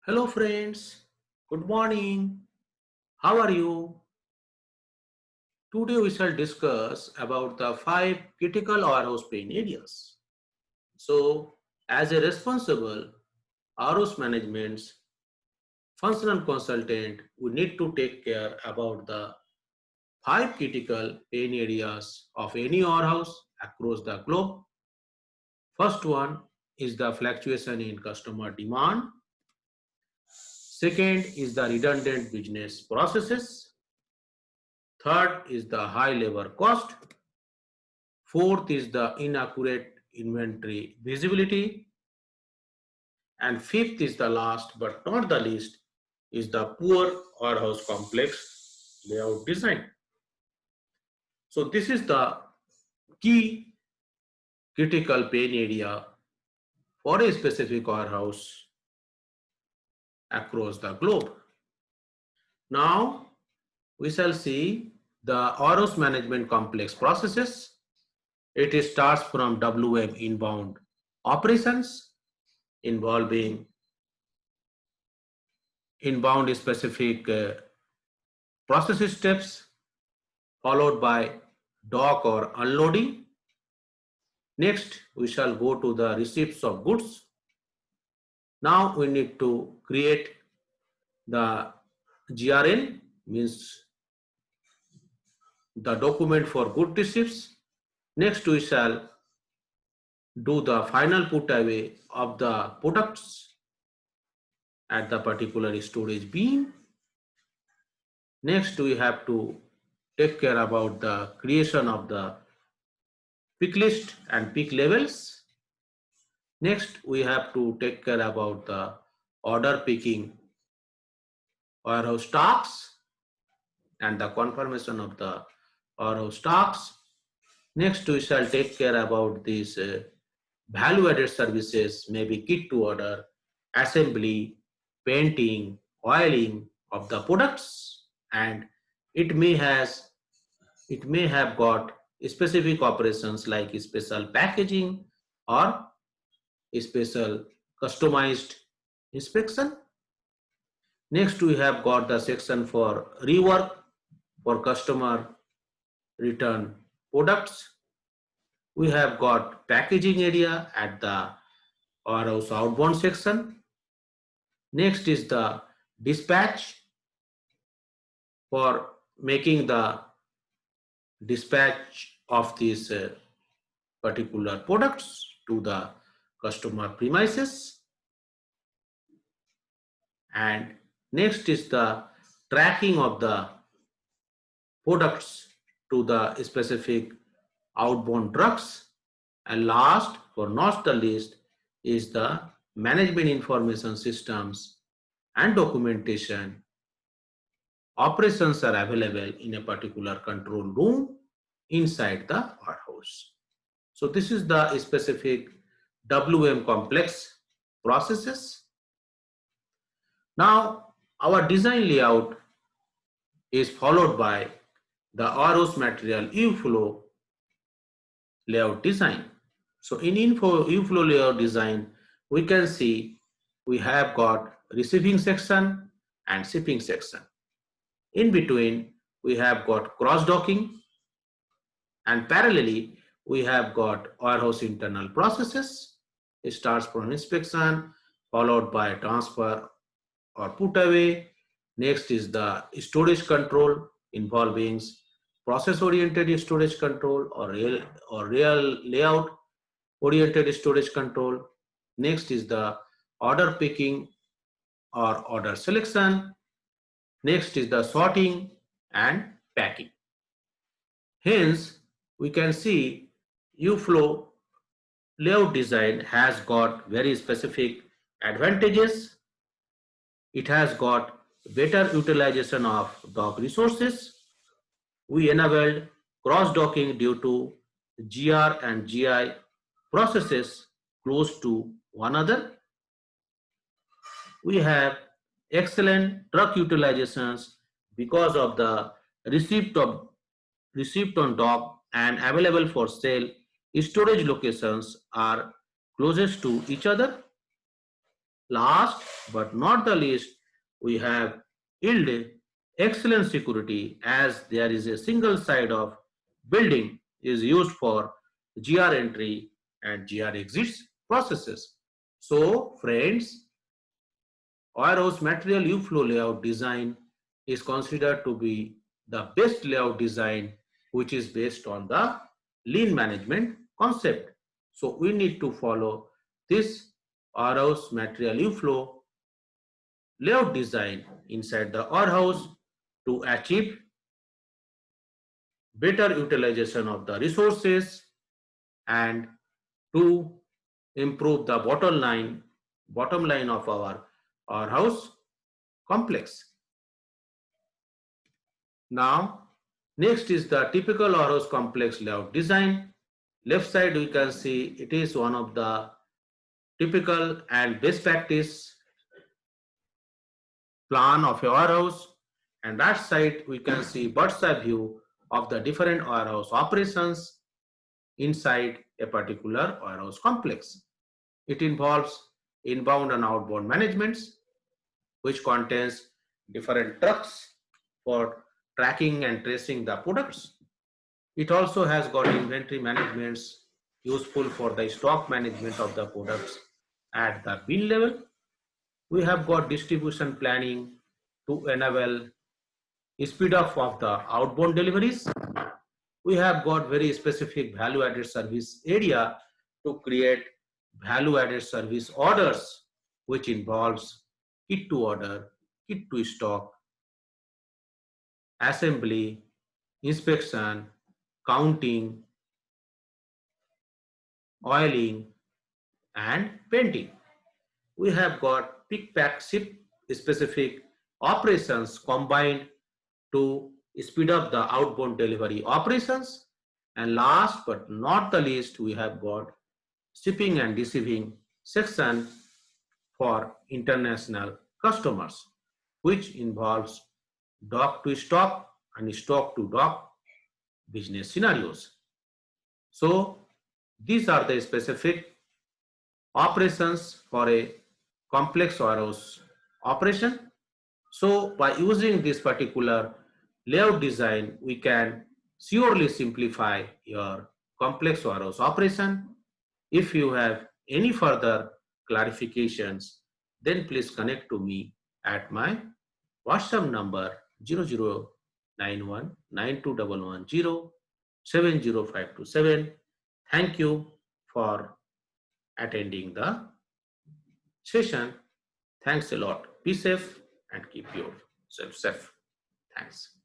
Hello friends, good morning. How are you? Today we shall discuss about the five critical warehouse pain areas. So, as a responsible warehouse management functional consultant, we need to take care about the five critical pain areas of any warehouse across the globe. First one is the fluctuation in customer demand. Second is the redundant business processes. Third is the high labor cost. Fourth is the inaccurate inventory visibility. And fifth is the last but not the least is the poor warehouse complex layout design. So this is the key critical pain area for a specific warehouse across the globe. Now we shall see the warehouse management complex processes. It starts from WM inbound operations involving inbound specific process steps followed by dock or unloading. Next, we shall go to the receipts of goods. Now we need to create the GRN, means the document for good receipts. Next, we shall do the final put away of the products at the particular storage bin. Next, we have to take care about the creation of the pick list and pick levels. Next, we have to take care about the order picking warehouse stocks and the confirmation of the warehouse stocks. Next, we shall take care about these value-added services, maybe kit to order, assembly, painting, oiling of the products, and it may have got specific operations like special packaging or special customized inspection. Next, we have got the section for rework for customer return products. We have got packaging area at the warehouse outbound section. Next is the dispatch for making the dispatch of these particular products to the customer premises. And next is the tracking of the products to the specific outbound trucks. And last, for not the least, is the management information systems and documentation. Operations are available in a particular control room inside the warehouse. So this is the specific WM complex processes. Now our design layout is followed by the warehouse material U-flow layout design. So in U-flow layout design, we can see we have got receiving section and shipping section. In between, we have got cross-docking, and parallelly, we have got warehouse internal processes. It starts from inspection, followed by transfer or put away. Next is the storage control involving process-oriented storage control or real layout-oriented storage control. Next is the order picking or order selection. Next is the sorting and packing. Hence, we can see U-flow layout design has got very specific advantages. It has got better utilization of dock resources. We enabled cross-docking due to GR and GI processes close to one another. We have excellent truck utilizations because of the receipt on dock and available for sale storage locations are closest to each other. Last but not the least, we have yield excellent security, as there is a single side of building is used for GR entry and GR exits processes. So friends, warehouse material U-flow layout design is considered to be the best layout design, which is based on the lean management concept. So we need to follow this warehouse material U-flow layout design inside the warehouse to achieve better utilization of the resources and to improve the bottom line of our warehouse complex. Now, next is the typical warehouse complex layout design. Left side we can see it is one of the typical and best practice plan of a warehouse, and right side we can see bird's eye view of the different warehouse operations inside a particular warehouse complex. It involves inbound and outbound managements, which contains different trucks for tracking and tracing the products. It also has got inventory managements useful for the stock management of the products at the bin level. We have got distribution planning to enable speed up of the outbound deliveries. We have got very specific value added service area to create value added service orders, which involves kit to order, kit to stock, assembly, inspection, counting, oiling, and painting. We have got pick, pack, ship specific operations combined to speed up the outbound delivery operations. And last but not the least, we have got shipping and receiving section for international customers, which involves dock to stock and stock to dock business scenarios. So these are the specific operations for a complex warehouse operation. So by using this particular layout design, we can surely simplify your complex warehouse operation. If you have any further clarifications, then please connect to me at my WhatsApp number 00919211070527. Thank you for attending the session. Thanks a lot. Be safe and keep yourself safe. Thanks.